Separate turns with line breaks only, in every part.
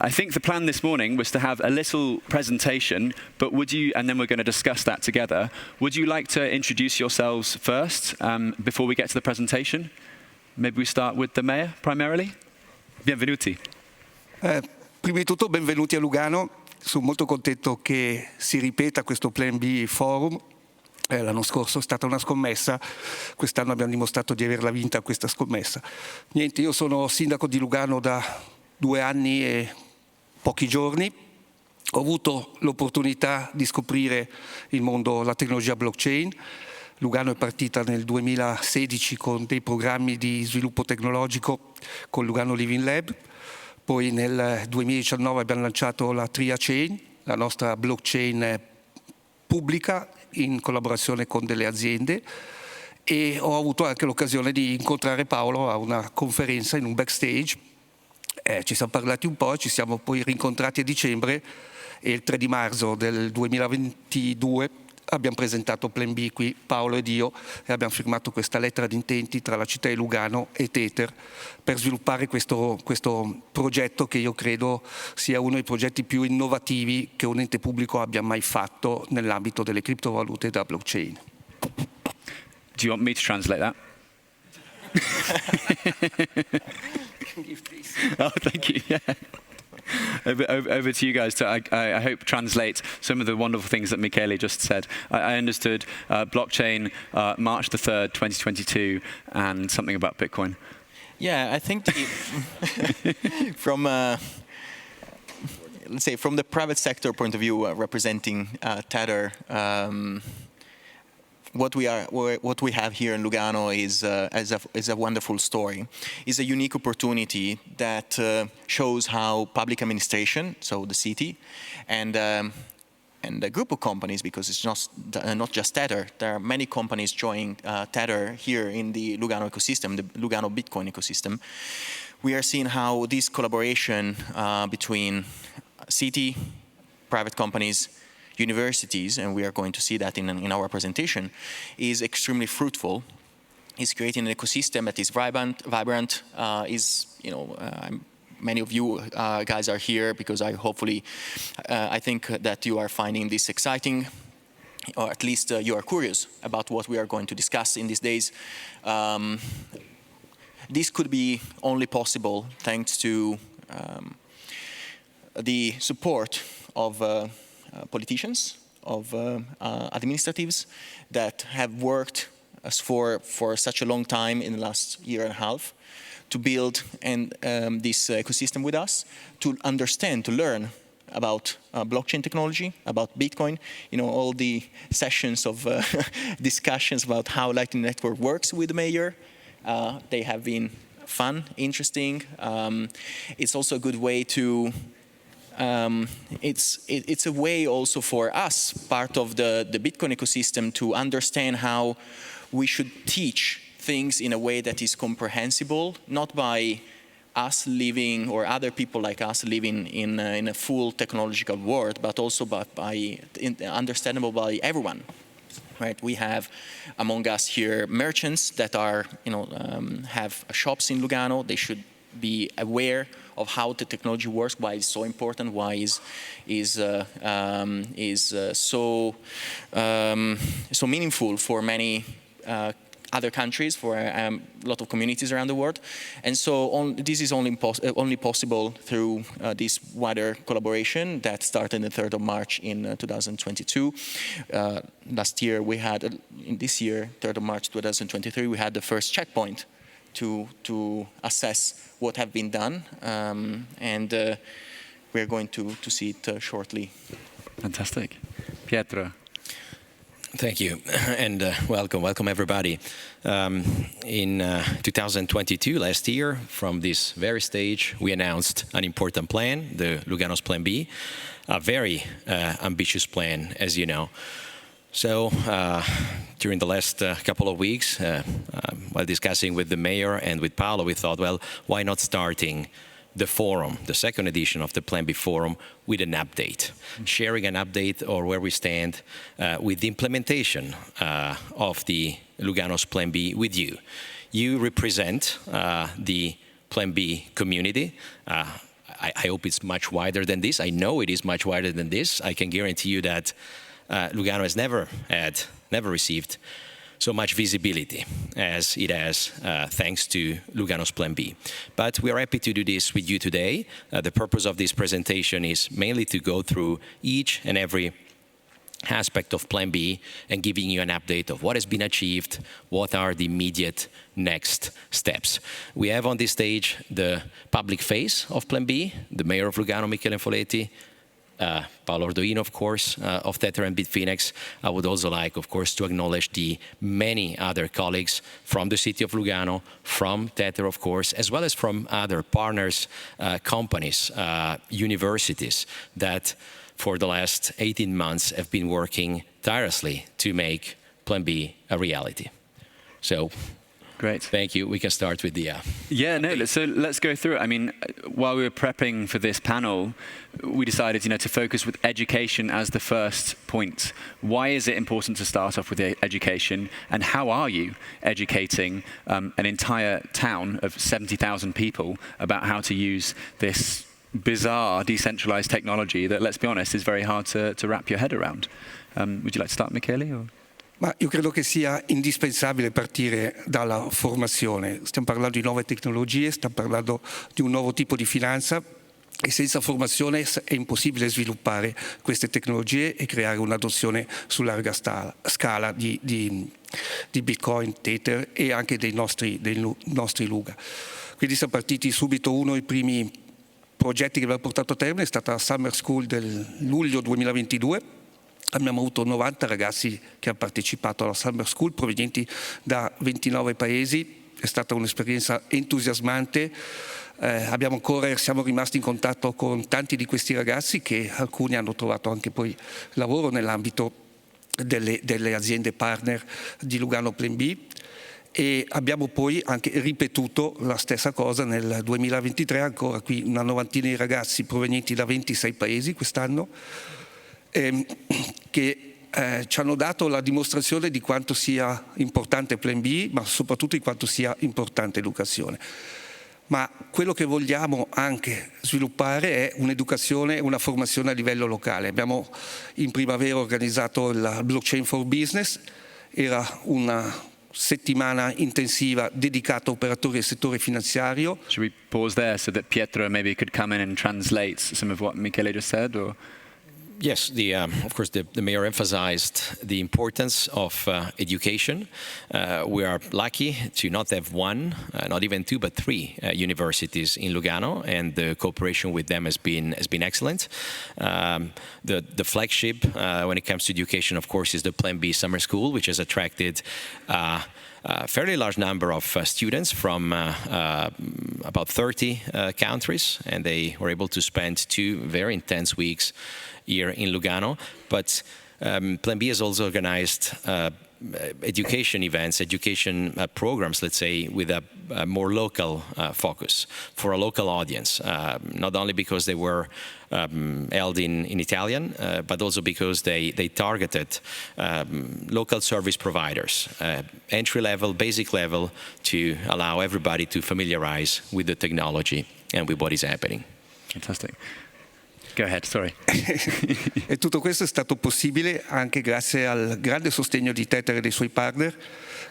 I think the plan this morning was to have a little presentation, but would you, and then we're going to discuss that together, would you like to introduce yourselves first before we get to the presentation? Maybe we start with the mayor primarily. Benvenuti.
Prima di tutto benvenuti a Lugano, sono molto contento che si ripeta questo Plan B Forum. L'anno scorso è stata una scommessa, quest'anno abbiamo dimostrato di averla vinta questa scommessa. Niente, io sono sindaco di Lugano da 2 anni e pochi giorni. Ho avuto l'opportunità di scoprire il mondo, la tecnologia blockchain. Lugano è partita nel 2016 con dei programmi di sviluppo tecnologico con Lugano Living Lab. Poi nel 2019 abbiamo lanciato la Tria Chain, la nostra blockchain pubblica in collaborazione con delle aziende, e ho avuto anche l'occasione di incontrare Paolo a una conferenza in un backstage. Ci siamo parlati un po', ci siamo poi rincontrati a dicembre e il 3 di marzo del 2022 abbiamo presentato Plan B qui, Paolo ed io, e abbiamo firmato questa lettera di intenti tra la città di Lugano e Tether per sviluppare questo progetto che io credo sia uno dei progetti più innovativi che un ente pubblico abbia mai fatto nell'ambito delle criptovalute e della blockchain.
Do you want me to translate that? Oh, thank you. Yeah. Over to you guys to, I hope, translate some of the wonderful things that Michele just said. I understood blockchain, March the 3rd, 2022, and something about Bitcoin.
Yeah, I think from let's say from the private sector point of view, representing Tether. What we have here in Lugano is a wonderful story. It's a unique opportunity that shows how public administration, so the city, and a group of companies, because it's not just Tether. There are many companies joining Tether here in the Lugano ecosystem, the Lugano Bitcoin ecosystem. We are seeing how this collaboration between city, private companies, universities, and we are going to see that in our presentation, is extremely fruitful. It's creating an ecosystem that is vibrant. Many of you guys are here because I think that you are finding this exciting, or at least you are curious about what we are going to discuss in these days. This could be only possible thanks to the support of politicians, of administratives that have worked for such a long time in the last year and a half to build this ecosystem with us, to understand, to learn about blockchain technology, about Bitcoin, all the sessions of discussions about how Lightning Network works with the mayor. They have been fun, interesting. It's also a good way to it's a way also for us, part of the Bitcoin ecosystem, to understand how we should teach things in a way that is comprehensible, not by us living or other people like us living in a full technological world, but also understandable by everyone. Right? We have among us here merchants that are, have shops in Lugano. They should be aware of how the technology works, why it's so important, why is so meaningful for many other countries, for a lot of communities around the world. And so this is only possible through this wider collaboration that started the 3rd of March in 2022. Last year we had, this year, 3rd of March 2023, we had the first checkpoint to assess what have been done, and we're going to see it shortly.
Fantastic. Pietro.
Thank you, and welcome everybody. In 2022, last year, from this very stage, we announced an important plan, the Lugano's Plan B, a very ambitious plan, as you know. So during the last couple of weeks, while discussing with the mayor and with Paolo, we thought, well, why not starting the forum, the second edition of the Plan B Forum, with an update, sharing an update or where we stand with the implementation of the Lugano's Plan B with you. You represent the Plan B community, I hope it's much wider than this. I know it is much wider than this. I can guarantee you that Lugano has never received so much visibility as it has thanks to Lugano's Plan B. But we are happy to do this with you today. The purpose of this presentation is mainly to go through each and every aspect of Plan B and giving you an update of what has been achieved, what are the immediate next steps. We have on this stage the public face of Plan B, the mayor of Lugano, Michele Foletti, Paolo Ardoino, of course, of Tether and Bitfinex. I would also like, of course, to acknowledge the many other colleagues from the city of Lugano, from Tether, of course, as well as from other partners, companies, universities that for the last 18 months have been working tirelessly to make Plan B a reality. So,
great.
Thank you. We can start with the...
So let's go through it. I mean, while we were prepping for this panel, we decided, to focus with education as the first point. Why is it important to start off with education, and how are you educating an entire town of 70,000 people about how to use this bizarre decentralized technology that, let's be honest, is very hard to wrap your head around? Would you like to start, Michele? Or?
Ma io credo che sia indispensabile partire dalla formazione. Stiamo parlando di nuove tecnologie, stiamo parlando di un nuovo tipo di finanza e senza formazione è impossibile sviluppare queste tecnologie e creare un'adozione su larga scala di Bitcoin, Tether e anche dei nostri Luga. Quindi siamo partiti subito. Uno dei primi progetti che abbiamo portato a termine è stata la Summer School del luglio 2022. Abbiamo avuto 90 ragazzi che hanno partecipato alla Summer School provenienti da 29 paesi. È stata un'esperienza entusiasmante. Siamo rimasti in contatto con tanti di questi ragazzi, che alcuni hanno trovato anche poi lavoro nell'ambito delle aziende partner di Lugano Plan B. E abbiamo poi anche ripetuto la stessa cosa nel 2023, ancora qui una novantina di ragazzi provenienti da 26 paesi quest'anno, che ci hanno dato la dimostrazione di quanto sia importante Plan B, ma soprattutto di quanto sia importante l'educazione. Ma quello che vogliamo anche sviluppare è un'educazione, una formazione a livello locale. Abbiamo in primavera organizzato il Blockchain for Business, era una settimana intensiva dedicata a operatori del settore finanziario.
Should we pause there so that Pietro maybe could come in and translate some of what Michele just said? Or?
Yes, of course, the mayor emphasized the importance of education. We are lucky to not have one, not even two, but three universities in Lugano, and the cooperation with them has been excellent. The flagship when it comes to education, of course, is the Plan B Summer School, which has attracted a fairly large number of students from about 30 countries, and they were able to spend 2 very intense weeks here in Lugano. But Plan B has also organized education events, education programs, let's say, with a more local focus for a local audience, not only because they were held in Italian, but also because they targeted local service providers, entry level, basic level, to allow everybody to familiarize with the technology and with what is happening.
Fantastic. Go ahead, sorry.
E tutto questo è stato possibile anche grazie al grande sostegno di Tether e dei suoi partner,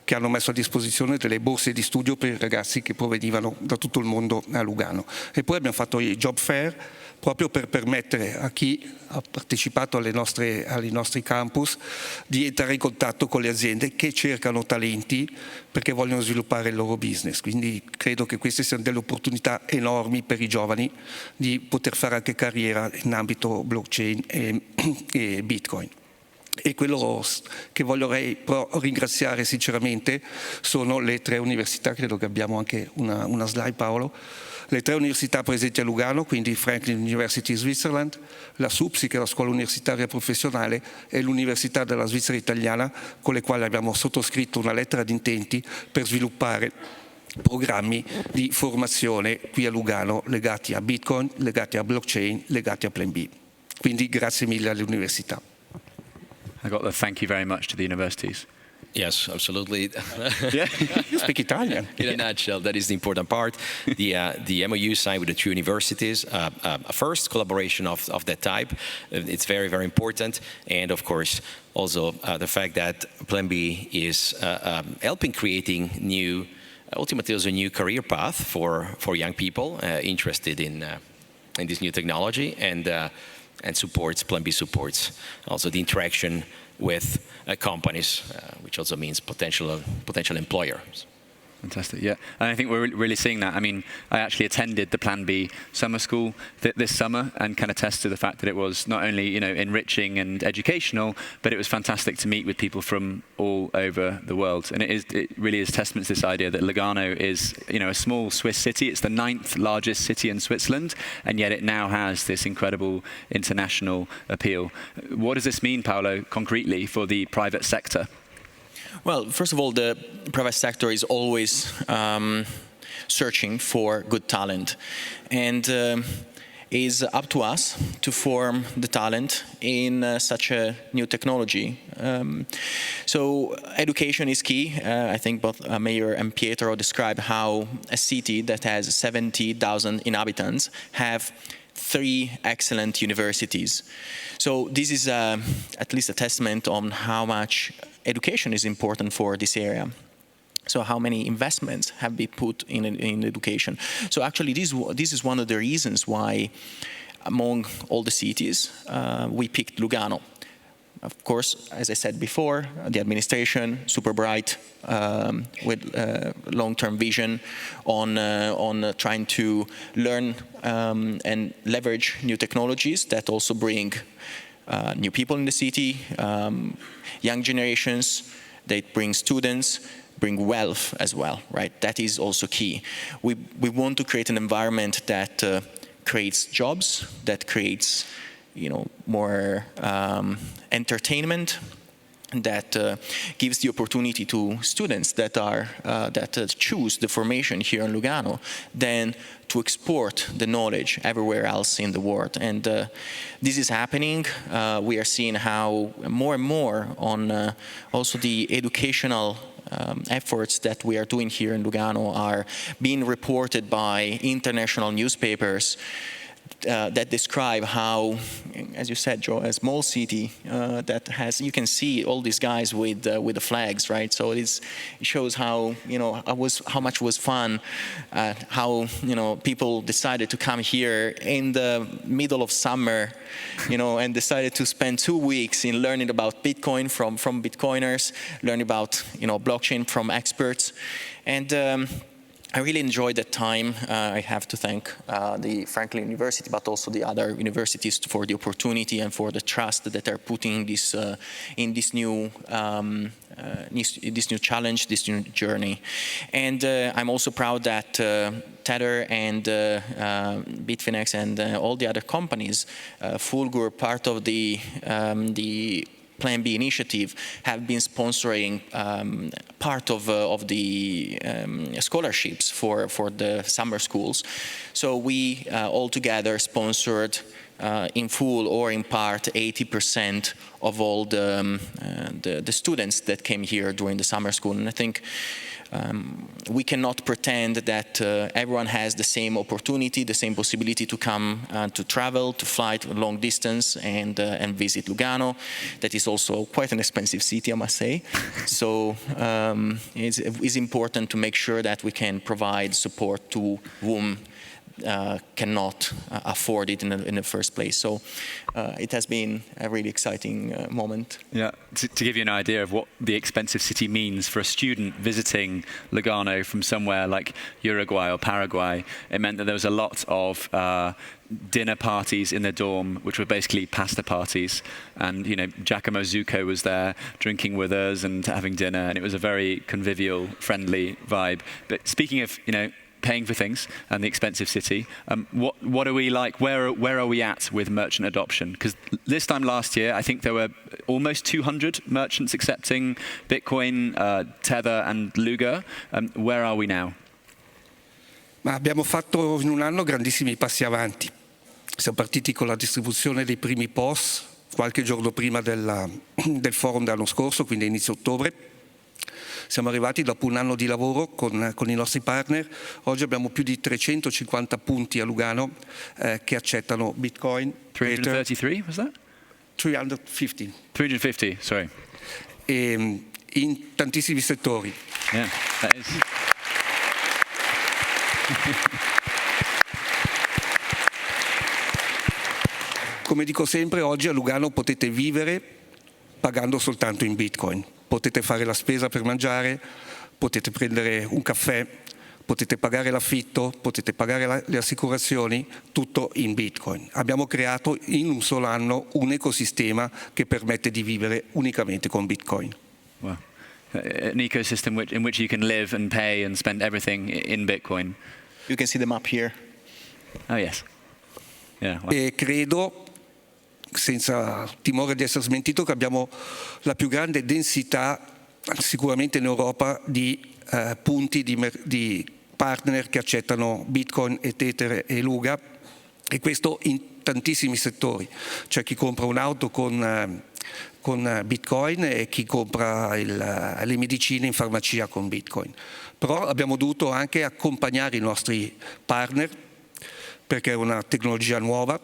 che hanno messo a disposizione delle borse di studio per i ragazzi che provenivano da tutto il mondo a Lugano. E poi abbiamo fatto i job fair proprio per permettere a chi ha partecipato ai nostri campus di entrare in contatto con le aziende che cercano talenti perché vogliono sviluppare il loro business. Quindi credo che queste siano delle opportunità enormi per i giovani di poter fare anche carriera in ambito blockchain e Bitcoin. E quello che vorrei però ringraziare sinceramente sono le 3 università, credo che abbiamo anche una slide, Paolo, le 3 università presenti a Lugano, quindi Franklin University Switzerland, la SUPSI, che è la scuola universitaria professionale, e l'Università della Svizzera Italiana, con le quali abbiamo sottoscritto una lettera di intenti per sviluppare programmi di formazione qui a Lugano legati a Bitcoin, legati a blockchain, legati a Plan B. Quindi grazie mille alle università.
I got the thank you very much to the universities.
Yes, absolutely.
You speak Italian.
In a nutshell, that is the important part. The MOU signed with the two universities, a first collaboration of that type. It's very, very important. And of course, also the fact that Plan B is helping creating ultimately also a new career path for young people interested in this new technology, and supports, Plan B supports also the interaction with companies, which also means potential employers.
Fantastic, yeah. And I think we're really seeing that. I mean, I actually attended the Plan B summer school this summer and kind of tested the fact that it was not only, enriching and educational, but it was fantastic to meet with people from all over the world. And it really is testament to this idea that Lugano is, a small Swiss city. It's the 9th largest city in Switzerland, and yet it now has this incredible international appeal. What does this mean, Paolo, concretely for the private sector?
Well, first of all, the private sector is always searching for good talent, and is up to us to form the talent in such a new technology. So education is key. I think both Mayor and Pietro described how a city that has 70,000 inhabitants have 3 excellent universities. So this is at least a testament on how much education is important for this area. So how many investments have been put in education. So actually this is one of the reasons why among all the cities we picked Lugano. Of course, as I said before, the administration, super bright, with long-term vision on trying to learn and leverage new technologies that also bring new people in the city, young generations, they bring students, bring wealth as well, right? That is also key. We want to create an environment that creates jobs, that creates more entertainment, that gives the opportunity to students that choose the formation here in Lugano, then to export the knowledge everywhere else in the world. And this is happening. We are seeing how more and more on also the educational efforts that we are doing here in Lugano are being reported by international newspapers that describe how, as you said, Joe, a small city that has, you can see all these guys with the flags, right? So it shows how how much was fun, how people decided to come here in the middle of summer, and decided to spend 2 weeks in learning about Bitcoin from Bitcoiners, learning about blockchain from experts, and I really enjoyed that time. I have to thank the Franklin University, but also the other universities for the opportunity and for the trust that they're putting in this new challenge, this new journey. And I'm also proud that Tether and Bitfinex and all the other companies, Fulgur, part of the Plan B initiative, have been sponsoring part of the scholarships for the summer schools. So we all together sponsored in full or in part 80% of all the students that came here during the summer school. And I think we cannot pretend that everyone has the same opportunity, the same possibility to come, to travel, to fly to a long distance and visit Lugano. That is also quite an expensive city, I must say. So it's important to make sure that we can provide support to whom cannot afford it in the first place. So it has been a really exciting moment.
Yeah, to give you an idea of what the expensive city means for a student visiting Lugano from somewhere like Uruguay or Paraguay, it meant that there was a lot of dinner parties in the dorm, which were basically pasta parties. And, Giacomo Zucco was there drinking with us and having dinner, and it was a very convivial, friendly vibe. But speaking of, paying for things and the expensive city, what are we like? Where are we at with merchant adoption? Because this time last year, I think there were almost 200 merchants accepting Bitcoin, Tether and Luga. Where are we now?
Ma abbiamo fatto in un anno grandissimi passi avanti. Siamo partiti con la distribuzione dei primi POS qualche giorno prima del forum dell'anno scorso, quindi a inizio ottobre. Siamo arrivati dopo un anno di lavoro con i nostri partner. Oggi abbiamo più di 350 punti a Lugano che accettano Bitcoin.
333, was that?
350.
350, sorry.
In tantissimi settori.
Yeah, that is.
Come dico sempre, oggi a Lugano potete vivere pagando soltanto in Bitcoin. Potete fare la spesa per mangiare, potete prendere un caffè, potete pagare l'affitto, potete pagare le assicurazioni, tutto in Bitcoin. Abbiamo creato in un solo anno un ecosistema che permette di vivere unicamente con Bitcoin.
Wow. An ecosystem in which you can live and pay and spend everything in Bitcoin.
You can see the map here.
Oh, yes. Yeah. Wow.
E credo, senza timore di essere smentito, che abbiamo la più grande densità sicuramente in Europa di punti di partner che accettano Bitcoin, Tether e Luga, e questo in tantissimi settori. C'è chi compra un'auto con Bitcoin e chi compra le medicine in farmacia con Bitcoin. Però abbiamo dovuto anche accompagnare i nostri partner perché è una tecnologia nuova,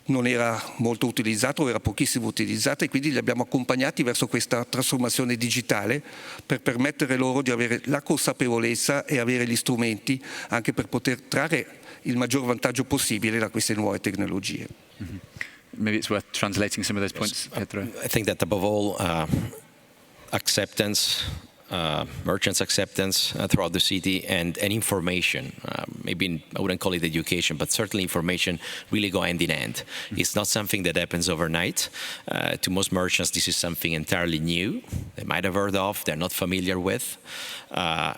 non era molto utilizzata o era pochissimo utilizzata, e quindi li abbiamo accompagnati verso questa trasformazione digitale per permettere loro di avere la consapevolezza e avere gli strumenti anche per poter trarre il maggior vantaggio possibile da queste nuove tecnologie.
Mm-hmm. Maybe it's worth translating some of those points, Pietro.
I think that above all, acceptance, merchants' acceptance throughout the city, and information. Maybe I wouldn't call it education, but certainly information really go hand in hand. Mm-hmm. It's not something that happens overnight. To most merchants, this is something entirely new. They might have heard of, they're not familiar with.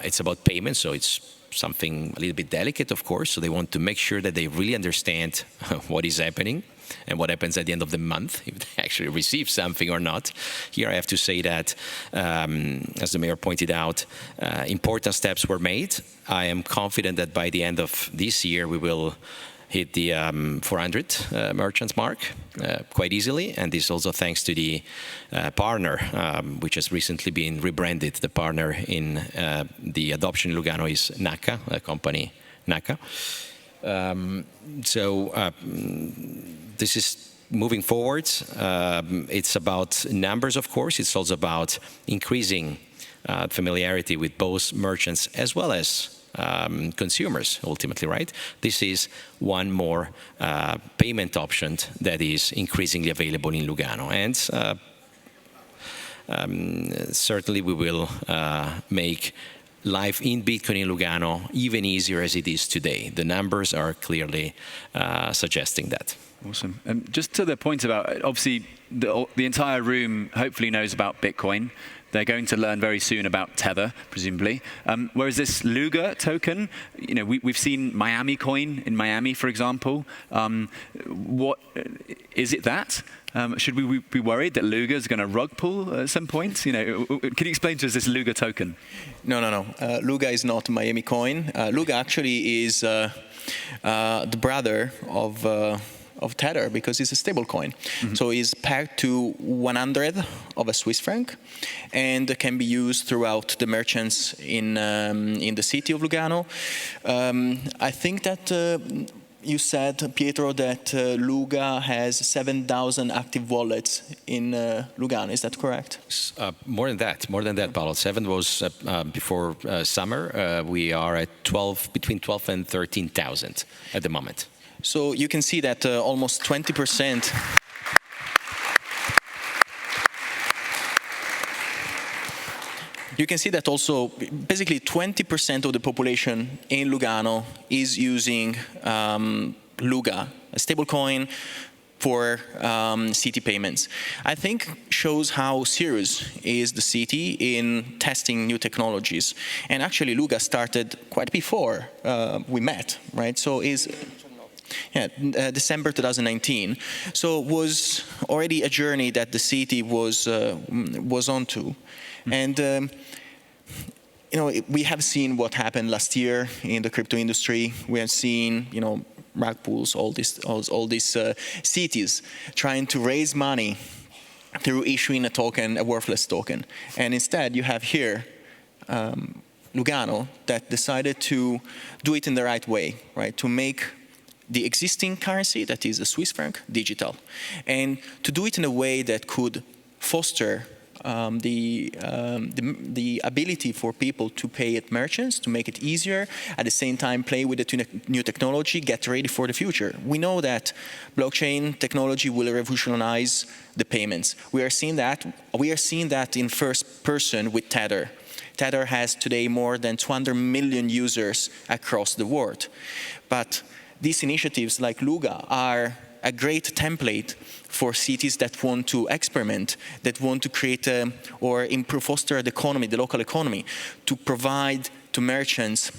It's about payment, so it's something a little bit delicate, of course. So they want to make sure that they really understand what is happening and what happens at the end of the month, if they actually receive something or not. Here I have to say that, as the mayor pointed out, important steps were made. I am confident that by the end of this year we will hit the 400 merchants mark quite easily, and this also thanks to the partner, which has recently been rebranded. The partner in the adoption in Lugano is Naka, a company Naka. This is moving forward. It's about numbers, of course. It's also about increasing familiarity with both merchants as well as consumers, ultimately, right? This is one more payment option that is increasingly available in Lugano. And certainly we will make life in Bitcoin in Lugano even easier as it is today. The numbers are clearly suggesting that.
Awesome. Just to the point about, obviously, the entire room hopefully knows about Bitcoin. They're going to learn very soon about Tether, presumably. Whereas this Luga token, you know, we've seen Miami coin in Miami, for example. What is it that? Should we be worried that Luga is going to rug pull at some point? You know, can you explain to us this Luga token?
No. Luga is not Miami coin. Luga actually is the brother of Tether, because it's a stable coin. Mm-hmm. So it's pegged to 100 of a Swiss franc and can be used throughout the merchants in the city of Lugano. I think that you said, Pietro, that Luga has 7,000 active wallets in Lugano. Is that correct?
More than that, Paolo. 7 was before summer. We are at between 12 and 13,000 at the moment.
So you can see that almost 20%. You can see that also basically 20% of the population in Lugano is using Luga, a stablecoin, for city payments. I think shows how serious is the city in testing new technologies. And actually Luga started quite before we met, right? So December 2019. So it was already a journey that the city was onto. And you know, we have seen what happened last year in the crypto industry. We have seen, you know, rug pulls, all these cities trying to raise money through issuing a token, a worthless token. And instead, you have here Lugano that decided to do it in the right way, right? To make the existing currency, that is a Swiss franc, digital, and to do it in a way that could foster the ability for people to pay at merchants, to make it easier, at the same time play with the new technology, get ready for the future. We know that blockchain technology will revolutionize the payments. We are seeing that in first person with Tether. Tether has today more than 200 million users across the world. But these initiatives like Luga are a great template for cities that want to experiment, that want to create or improve, foster the economy, the local economy, to provide to merchants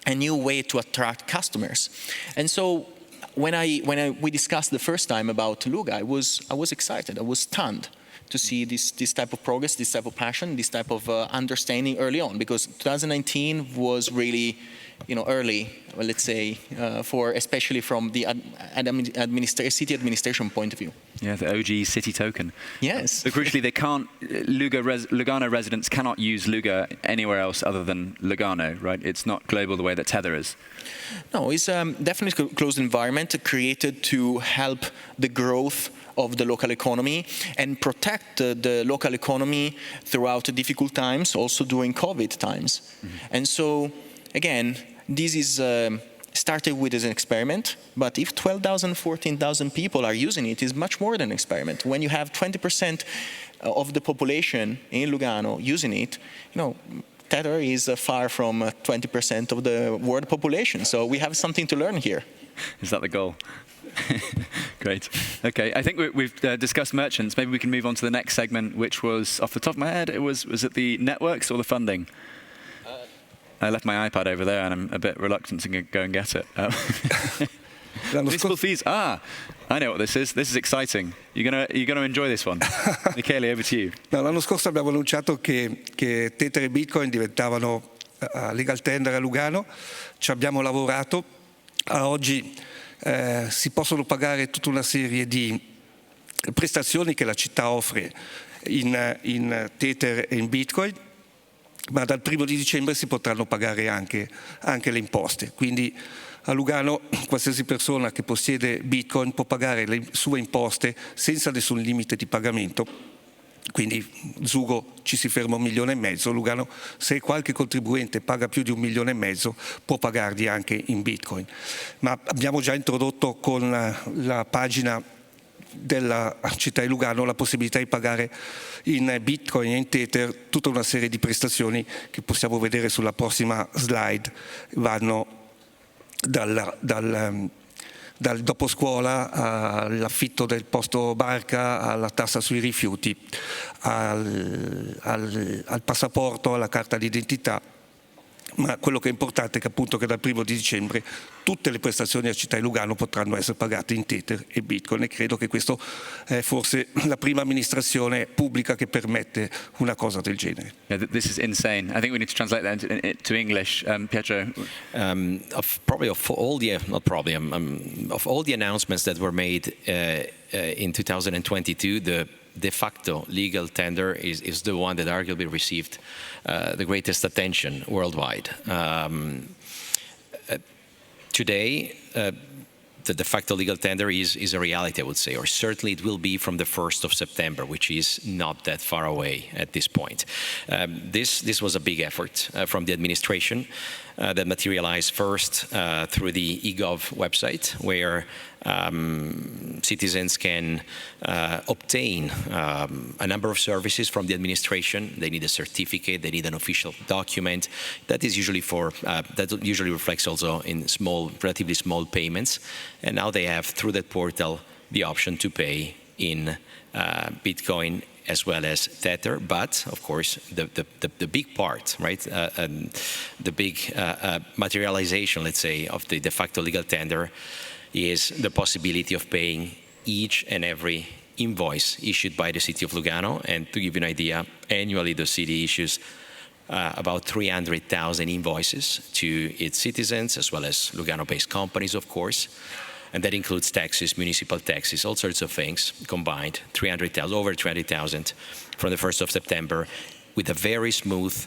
a new way to attract customers. And so when we discussed the first time about Luga, I was excited, I was stunned to see this type of progress, this type of passion, this type of understanding early on, because 2019 was really, early, well, let's say, for especially from the city administration point of view.
Yeah, the OG city token.
Yes.
But crucially, they can't. Lugano residents cannot use Luga anywhere else other than Lugano, right? It's not global the way that Tether is.
No, it's definitely a closed environment created to help the growth of the local economy and protect the local economy throughout difficult times, also during COVID times. Mm-hmm. And so, again, this is started with as an experiment, but if 12,000, 14,000 people are using it, it's much more than an experiment. When you have 20% of the population in Lugano using it, Tether is far from 20% of the world population. So we have something to learn here.
Is that the goal? Great. Okay, I think we've discussed merchants. Maybe we can move on to the next segment, which was, off the top of my head, was it the networks or the funding? I left my iPad over there, and I'm a bit reluctant to go and get it. Municipal fees. I know what this is. This is exciting. You're gonna enjoy this one. Michele, over to you.
No, l'anno scorso abbiamo annunciato che Tether e Bitcoin diventavano legal tender a Lugano. Ci abbiamo lavorato. A oggi si possono pagare tutta una serie di prestazioni che la città offre in Tether e in Bitcoin, ma dal 1° di dicembre si potranno pagare anche le imposte. Quindi a Lugano qualsiasi persona che possiede Bitcoin può pagare le sue imposte senza nessun limite di pagamento. Quindi Zugo ci si ferma 1,5 milioni. Lugano, se qualche contribuente paga più di 1,5 milioni, può pagarli anche in Bitcoin. Ma abbiamo già introdotto con la pagina della città di Lugano la possibilità di pagare in Bitcoin e in Tether tutta una serie di prestazioni che possiamo vedere sulla prossima slide. Vanno dal doposcuola all'affitto del posto barca, alla tassa sui rifiuti, al passaporto, alla carta d'identità. Ma quello che è importante è che appunto che dal 1° di dicembre tutte le prestazioni della città di Lugano potranno essere pagate in Tether e Bitcoin, e credo che questo è forse la prima amministrazione pubblica che permette una cosa del genere.
Yeah, this is insane. I think we need to translate that into English. Pietro?
Of all the announcements that were made in 2022, the de facto legal tender is the one that arguably received the greatest attention worldwide. Today, the de facto legal tender is a reality, I would say, or certainly it will be from the 1st of September, which is not that far away at this point. This was a big effort from the administration that materialized first through the eGov website, where citizens can obtain a number of services from the administration. They need a certificate, they need an official document. That is usually that usually reflects also in relatively small payments. And now they have, through that portal, the option to pay in Bitcoin as well as Tether. But of course, the big part, right? The big materialization, let's say, of the de facto legal tender is the possibility of paying each and every invoice issued by the city of Lugano. And to give you an idea, annually the city issues about 300,000 invoices to its citizens, as well as Lugano-based companies, of course. And that includes taxes, municipal taxes, all sorts of things combined, over 300,000 from the 1st of September, with a very smooth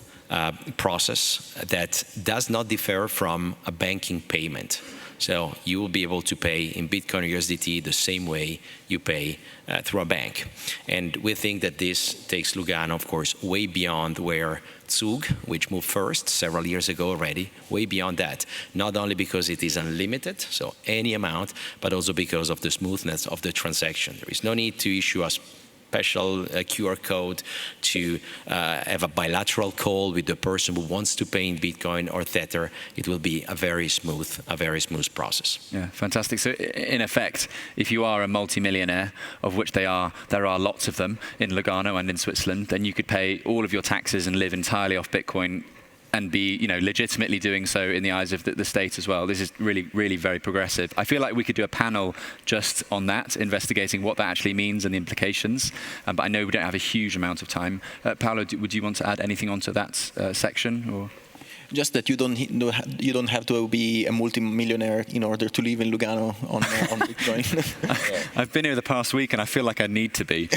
process that does not differ from a banking payment. So you will be able to pay in Bitcoin or USDT the same way you pay through a bank. And we think that this takes Lugano, of course, way beyond where Zug, which moved first several years ago already, way beyond that. Not only because it is unlimited, so any amount, but also because of the smoothness of the transaction. There is no need to issue a special QR code to have a bilateral call with the person who wants to pay in Bitcoin or Tether. It will be a very smooth process.
Yeah, fantastic. So in effect, if you are a multimillionaire, of which there are lots of them in Lugano and in Switzerland, then you could pay all of your taxes and live entirely off Bitcoin and be, legitimately doing so in the eyes of the state as well. This is really, really very progressive. I feel like we could do a panel just on that, investigating what that actually means and the implications. But I know we don't have a huge amount of time. Paolo, would you want to add anything onto that section? Or?
Just that you don't have to be a multimillionaire in order to live in Lugano on Bitcoin.
I've been here the past week and I feel like I need to be.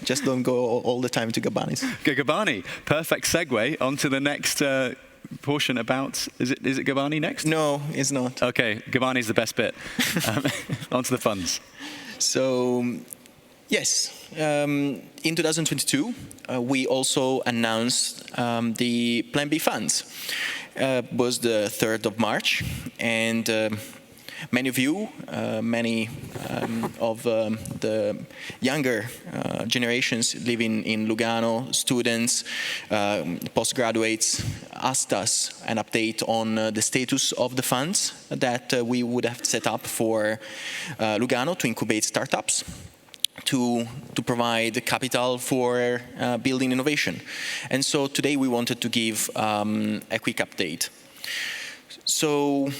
Just don't go all the time to Gabbani's.
Gabbani, perfect segue onto the next portion about, is it Gabbani next?
No, it's not.
Okay, Gabbani's the best bit. Onto the funds.
So, yes, in 2022, we also announced the Plan B funds. Was the 3rd of March, and many of you, many of the younger generations living in Lugano, students, postgraduates, asked us an update on the status of the funds that we would have set up for Lugano to incubate startups, to provide capital for building innovation. And so today we wanted to give a quick update. So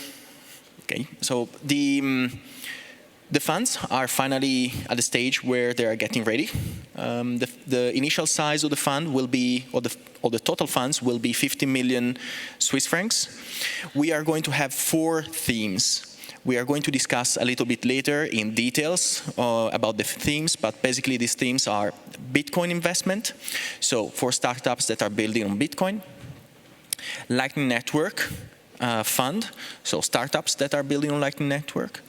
the funds are finally at the stage where they are getting ready. The initial size of the fund will be, or the total funds will be 50 million Swiss francs. We are going to have 4 themes. We are going to discuss a little bit later in details about the themes, but basically these themes are Bitcoin investment, so for startups that are building on Bitcoin, Lightning Network fund, so startups that are building on Lightning Network,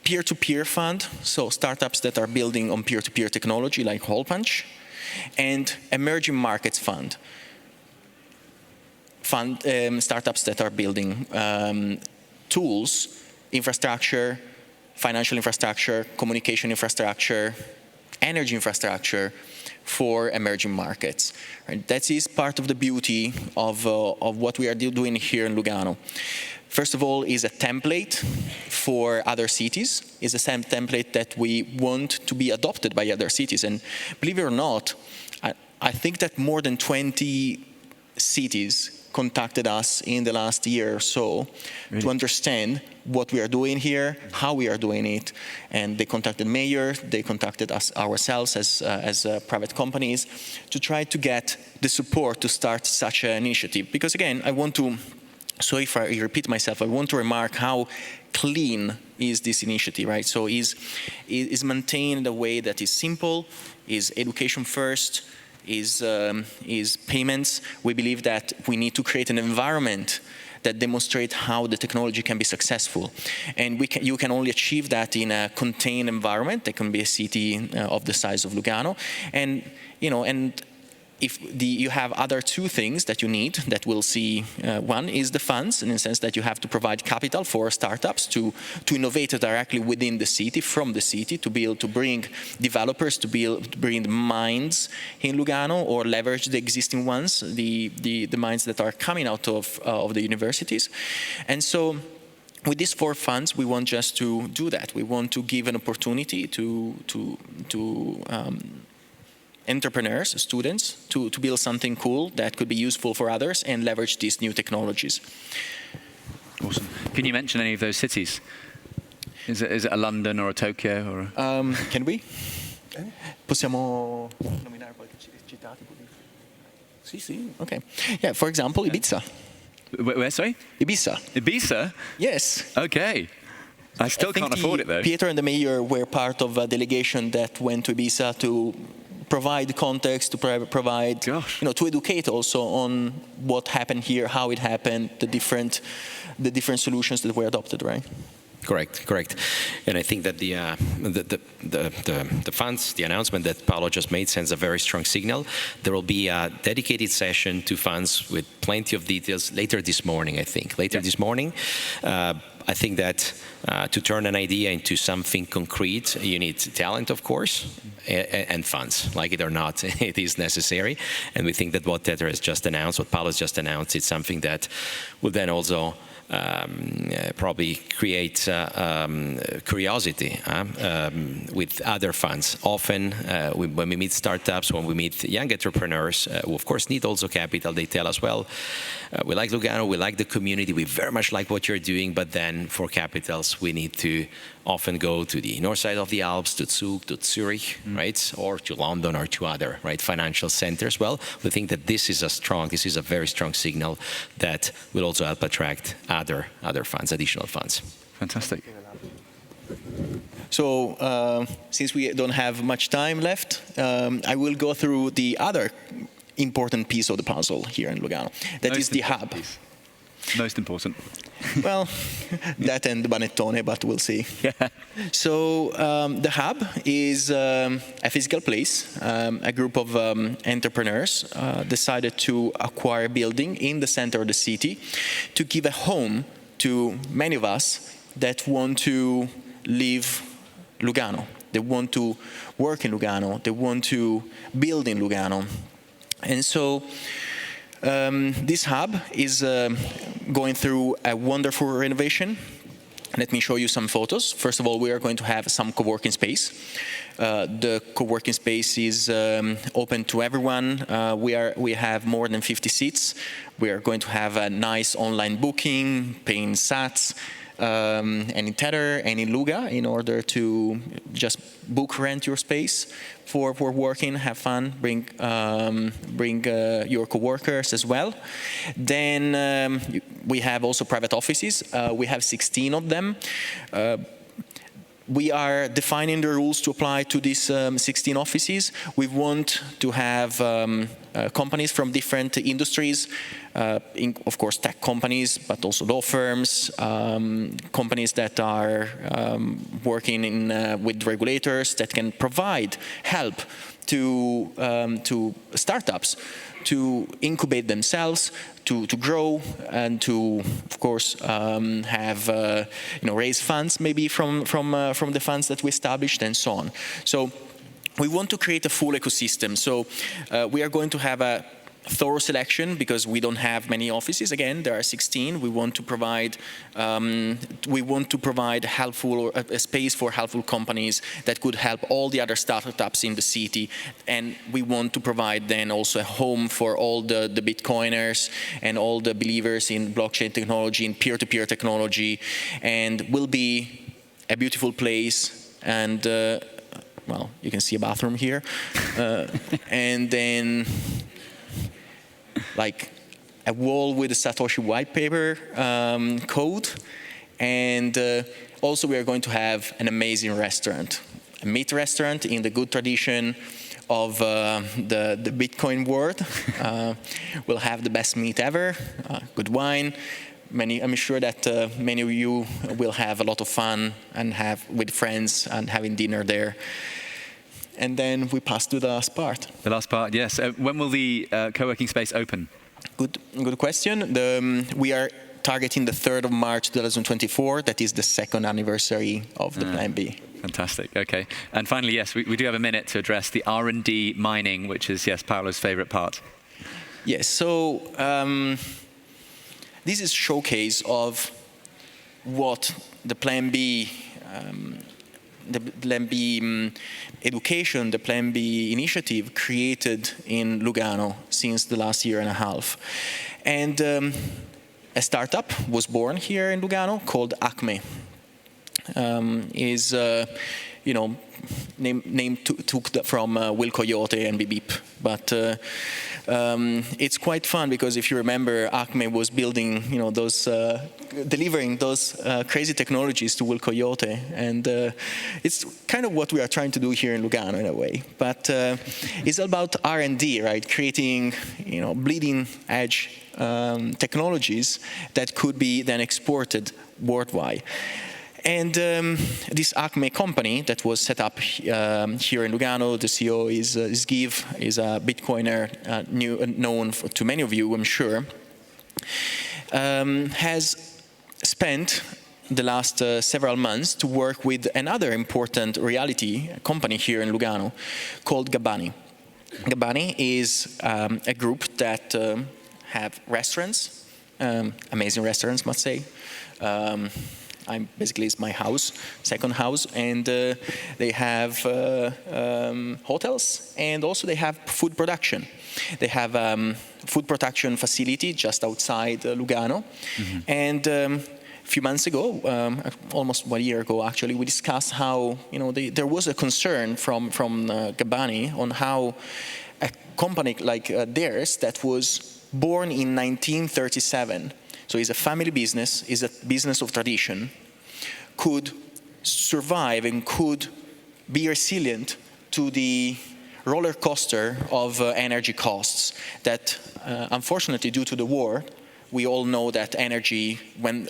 peer-to-peer fund, so startups that are building on peer-to-peer technology like Hole Punch, and emerging markets fund, startups that are building tools, infrastructure, financial infrastructure, communication infrastructure, energy infrastructure for emerging markets. Right? That is part of the beauty of what we are doing here in Lugano. First of all, is a template for other cities. Is the same template that we want to be adopted by other cities. And believe it or not, I think that more than 20 cities contacted us in the last year or so to understand what we are doing here, how we are doing it, and they contacted mayor, they contacted us ourselves as private companies to try to get the support to start such an initiative. Because again, I want to, so if I repeat myself, I want to remark how clean is this initiative, right? So is maintained in a way that is simple, is education first, is payments. We believe that we need to create an environment that demonstrates how the technology can be successful. And you can only achieve that in a contained environment. That can be a city of the size of Lugano. And, if you have other 2 things that you need that we'll see, one is the funds, in the sense that you have to provide capital for startups to innovate directly within the city, from the city, to be able to bring developers, to bring minds in Lugano, or leverage the existing ones, the minds that are coming out of the universities. And so with these 4 funds, we want just to do that. We want to give an opportunity to entrepreneurs, students, to build something cool that could be useful for others and leverage these new technologies.
Awesome. Can you mention any of those cities? Is it a London or a Tokyo? Or
Can we? Possiamo nominare qualche città? Sì. Okay. Yeah, for example, Ibiza.
Where, sorry?
Ibiza.
Ibiza?
Yes.
Okay. I still can't afford it, though.
Pietro and the mayor were part of a delegation that went to Ibiza to provide context, to provide, to educate also on what happened here, how it happened, the different solutions that were adopted, right?
Correct. And I think that the funds, the announcement that Paolo just made sends a very strong signal. There will be a dedicated session to funds with plenty of details later this morning, I think. This morning. I think that to turn an idea into something concrete, you need talent, of course, and funds. Like it or not, it is necessary. And we think that what Pietro has just announced, what Paolo has just announced, is something that will then also probably create curiosity with other funds. Often, when we meet startups, when we meet young entrepreneurs, who of course need also capital, they tell us, well, we like Lugano, we like the community, we very much like what you're doing, but then for capitals, we need to often go to the north side of the Alps, to Zug, to Zurich, right, or to London or to other financial centers. Well, we think that this is a very strong signal that will also help attract other funds, additional funds.
Fantastic.
So, since we don't have much time left, I will go through the other important piece of the puzzle here in Lugano. That is the hub.
Most important.
Well, that and the Banettone, but we'll see.
Yeah.
So the hub is a physical place. A group of entrepreneurs decided to acquire a building in the center of the city to give a home to many of us that want to live Lugano. They want to work in Lugano. They want to build in Lugano. And so this hub is going through a wonderful renovation. Let me show you some photos. First of all, we are going to have some co-working space. The co-working space is open to everyone. We have more than 50 seats. We are going to have a nice online booking, paying sats, and in Tether and in Luga, in order to just rent your space for working, have fun, bring your coworkers as well. Then we have also private offices. We have 16 of them. We are defining the rules to apply to these 16 offices. We want to have companies from different industries, of course tech companies, but also law firms, companies that are working with regulators that can provide help to startups to incubate themselves, to grow, and to, of course, have raise funds maybe from the funds that we established and so on. So we want to create a full ecosystem. So we are going to have a thorough selection because we don't have many offices. Again, there are 16. We want to provide helpful a space for helpful companies that could help all the other startups in the city, and we want to provide then also a home for all the Bitcoiners and all the believers in blockchain technology and peer-to-peer technology, and will be a beautiful place. And well, you can see a bathroom here, and then like a wall with a Satoshi white paper code, and also we are going to have an amazing restaurant, a meat restaurant in the good tradition of the Bitcoin world. We'll have the best meat ever, good wine. I'm sure that many of you will have a lot of fun and have with friends and having dinner there. And then we pass to the last part.
The last part, yes. When will the co-working space open?
Good question. We are targeting the 3rd of March 2024. That is the 2nd anniversary of the Plan B.
Fantastic. Okay. And finally, yes, we do have a minute to address the R&D mining, which is, yes, Paolo's favorite part.
Yes. So this is a showcase of what the Plan B education, the Plan B initiative created in Lugano since the last year and a half. And a startup was born here in Lugano called Acme. Is name took from Will Coyote and Beep Beep, but it's quite fun because if you remember, Acme was building, delivering those crazy technologies to Will Coyote, and it's kind of what we are trying to do here in Lugano in a way. But it's all about R&D, right? Creating, bleeding edge technologies that could be then exported worldwide. And this Acme company that was set up here in Lugano, the CEO is Give, is a Bitcoiner known to many of you, I'm sure, has spent the last several months to work with another important reality company here in Lugano called Gabbani. Gabbani is a group that have restaurants, amazing restaurants, must say. Basically, it's my house, second house, and they have hotels, and also they have food production. They have food production facility just outside Lugano, and a few months ago, almost 1 year ago actually, we discussed how there was a concern from Gabbani on how a company like theirs that was born in 1937. So it's a family business, it's a business of tradition, could survive and could be resilient to the roller coaster of energy costs that, unfortunately, due to the war, we all know that energy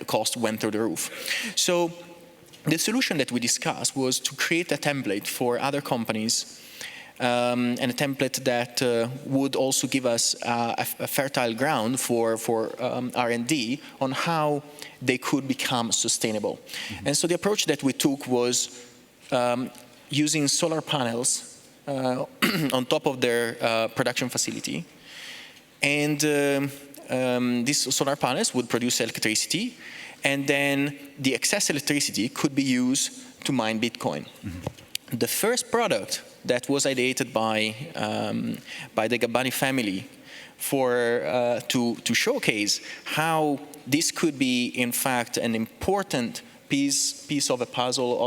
cost went through the roof. So the solution that we discussed was to create a template for other companies, and a template that would also give us a fertile ground for R&D on how they could become sustainable. And so the approach that we took was using solar panels on top of their production facility. And these solar panels would produce electricity, and then the excess electricity could be used to mine Bitcoin. The first product that was ideated by the Gabbani family to showcase how this could be, in fact, an important piece of a puzzle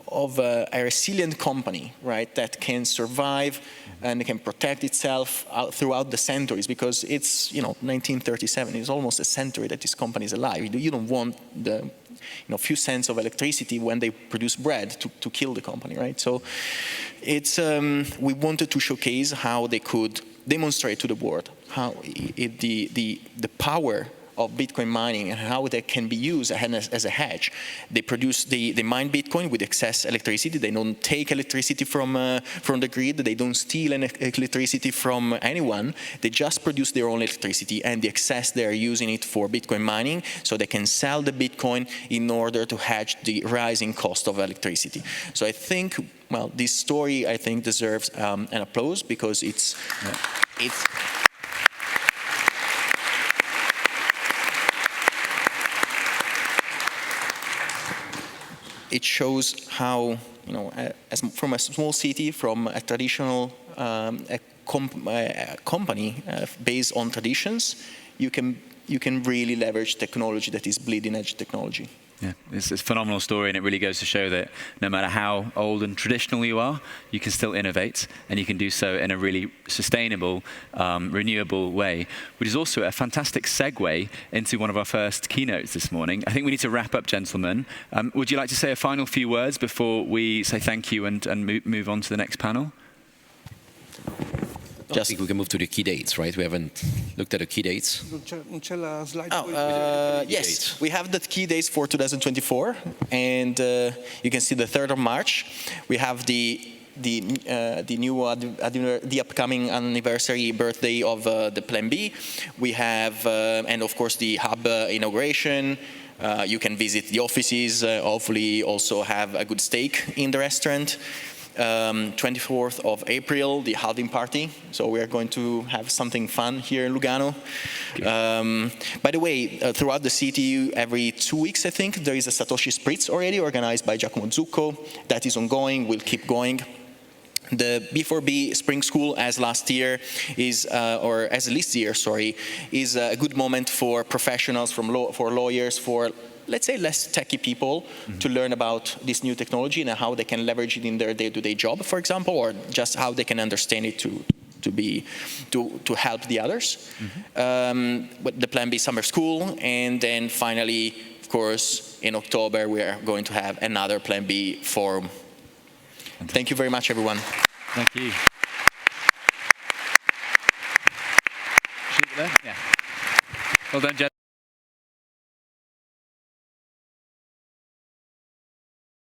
of a resilient company, right, that can survive and can protect itself throughout the centuries, because it's 1937. It's almost a century that this company is alive. You don't want the few cents of electricity when they produce bread to kill the company, right? So it's we wanted to showcase how they could demonstrate to the world how the power of Bitcoin mining and how they can be used as a hedge. They mine Bitcoin with excess electricity. They don't take electricity from the grid. They don't steal electricity from anyone. They just produce their own electricity, and the excess they are using it for Bitcoin mining, so they can sell the Bitcoin in order to hedge the rising cost of electricity. So I think, well, this story I think deserves an applause, because it's. It shows how, from a small city, from a traditional company based on traditions, you can really leverage technology that is bleeding edge technology.
Yeah, it's a phenomenal story, and it really goes to show that no matter how old and traditional you are, you can still innovate, and you can do so in a really sustainable, renewable way, which is also a fantastic segue into one of our first keynotes this morning. I think we need to wrap up, gentlemen. Would you like to say a final few words before we say thank you and move on to the next panel?
I think we can move to the key dates, right? We haven't looked at the key dates.
Yes, we have the key dates for 2024, and you can see the 3rd of March. We have the upcoming anniversary birthday of the Plan B. We have, and of course, the hub inauguration. You can visit the offices. Hopefully, also have a good steak in the restaurant. 24th of April, the halving party. So we are going to have something fun here in Lugano. By the way, throughout the city, every 2 weeks, I think, there is a Satoshi Spritz already organized by Giacomo Zucco. That is ongoing, will keep going. The B4B Spring School, as last year, is a good moment for professionals, for lawyers, for, let's say, less techie people to learn about this new technology and how they can leverage it in their day-to-day job, for example, or just how they can understand it to help the others. But the Plan B Summer School, and then finally, of course, in October we are going to have another Plan B forum. Thank you very much, everyone.
Thank you. Yeah. Well done, Jed.